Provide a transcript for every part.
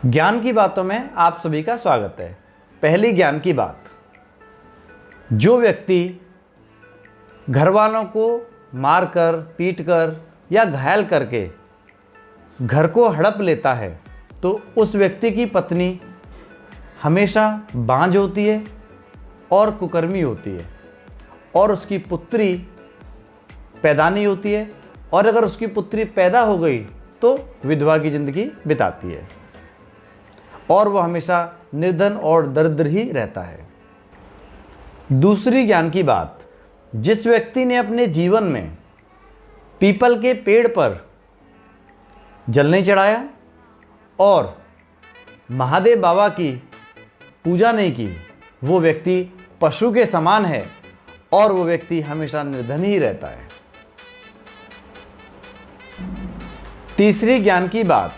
ज्ञान की बातों में आप सभी का स्वागत है। पहली ज्ञान की बात, जो व्यक्ति घर वालों को मारकर, पीटकर या घायल करके घर को हड़प लेता है तो उस व्यक्ति की पत्नी हमेशा बांझ होती है और कुकर्मी होती है और उसकी पुत्री पैदा नहीं होती है, और अगर उसकी पुत्री पैदा हो गई तो विधवा की ज़िंदगी बिताती है और वह हमेशा निर्धन और दरिद्र ही रहता है। दूसरी ज्ञान की बात, जिस व्यक्ति ने अपने जीवन में पीपल के पेड़ पर जल नहीं चढ़ाया और महादेव बाबा की पूजा नहीं की, वो व्यक्ति पशु के समान है और वो व्यक्ति हमेशा निर्धन ही रहता है। तीसरी ज्ञान की बात,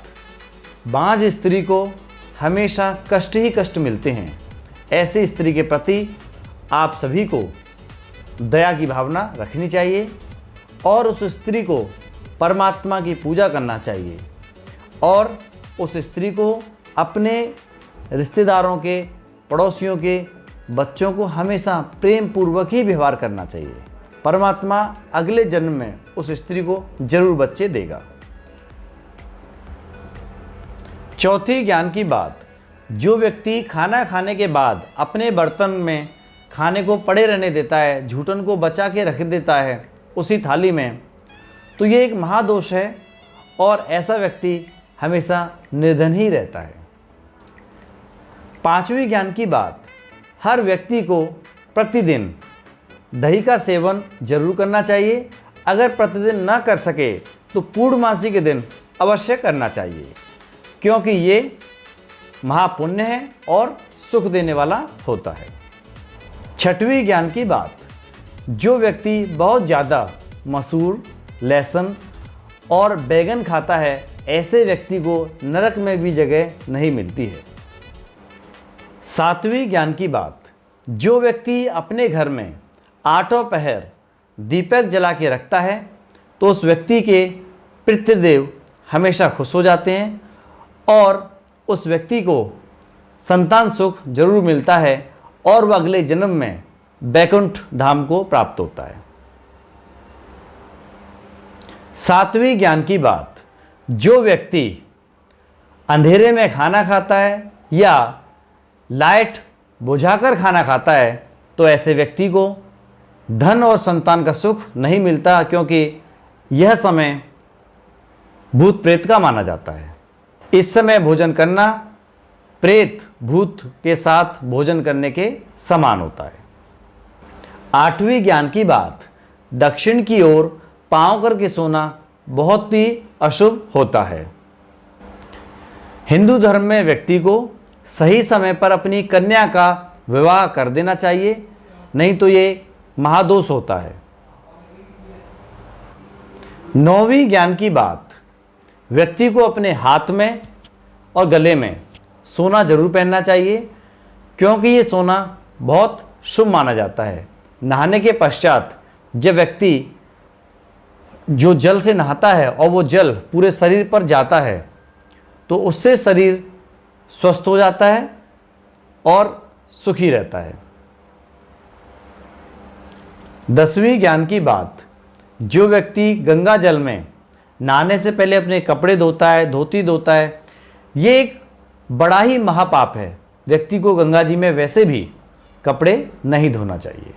बांझ स्त्री को हमेशा कष्ट ही कष्ट मिलते हैं। ऐसी स्त्री के प्रति आप सभी को दया की भावना रखनी चाहिए और उस स्त्री को परमात्मा की पूजा करना चाहिए और उस स्त्री को अपने रिश्तेदारों के, पड़ोसियों के बच्चों को हमेशा प्रेम पूर्वक ही व्यवहार करना चाहिए। परमात्मा अगले जन्म में उस स्त्री को जरूर बच्चे देगा। चौथी ज्ञान की बात, जो व्यक्ति खाना खाने के बाद अपने बर्तन में खाने को पड़े रहने देता है, झूठन को बचा के रख देता है उसी थाली में, तो ये एक महादोष है और ऐसा व्यक्ति हमेशा निर्धन ही रहता है। पांचवी ज्ञान की बात, हर व्यक्ति को प्रतिदिन दही का सेवन जरूर करना चाहिए। अगर प्रतिदिन ना कर सके तो पूर्णमासी के दिन अवश्य करना चाहिए, क्योंकि ये महापुण्य है और सुख देने वाला होता है। छठवीं ज्ञान की बात, जो व्यक्ति बहुत ज़्यादा मसूर, लहसुन और बैगन खाता है, ऐसे व्यक्ति को नरक में भी जगह नहीं मिलती है। सातवीं ज्ञान की बात, जो व्यक्ति अपने घर में आठों पहर दीपक जला के रखता है तो उस व्यक्ति के पितृदेव हमेशा खुश हो जाते हैं और उस व्यक्ति को संतान सुख जरूर मिलता है और वह अगले जन्म में बैकुंठ धाम को प्राप्त होता है। सातवीं ज्ञान की बात, जो व्यक्ति अंधेरे में खाना खाता है या लाइट बुझाकर खाना खाता है तो ऐसे व्यक्ति को धन और संतान का सुख नहीं मिलता, क्योंकि यह समय भूत प्रेत का माना जाता है। इस समय भोजन करना प्रेत भूत के साथ भोजन करने के समान होता है। आठवीं ज्ञान की बात, दक्षिण की ओर पांव करके सोना बहुत ही अशुभ होता है। हिंदू धर्म में व्यक्ति को सही समय पर अपनी कन्या का विवाह कर देना चाहिए, नहीं तो ये महादोष होता है। नौवीं ज्ञान की बात, व्यक्ति को अपने हाथ में और गले में सोना जरूर पहनना चाहिए, क्योंकि ये सोना बहुत शुभ माना जाता है। नहाने के पश्चात जब व्यक्ति जो जल से नहाता है और वो जल पूरे शरीर पर जाता है तो उससे शरीर स्वस्थ हो जाता है और सुखी रहता है। 10वीं ज्ञान की बात, जो व्यक्ति गंगा जल में नहाने से पहले अपने कपड़े धोता है, धोती धोता है, ये एक बड़ा ही महापाप है। व्यक्ति को गंगा जी में वैसे भी कपड़े नहीं धोना चाहिए।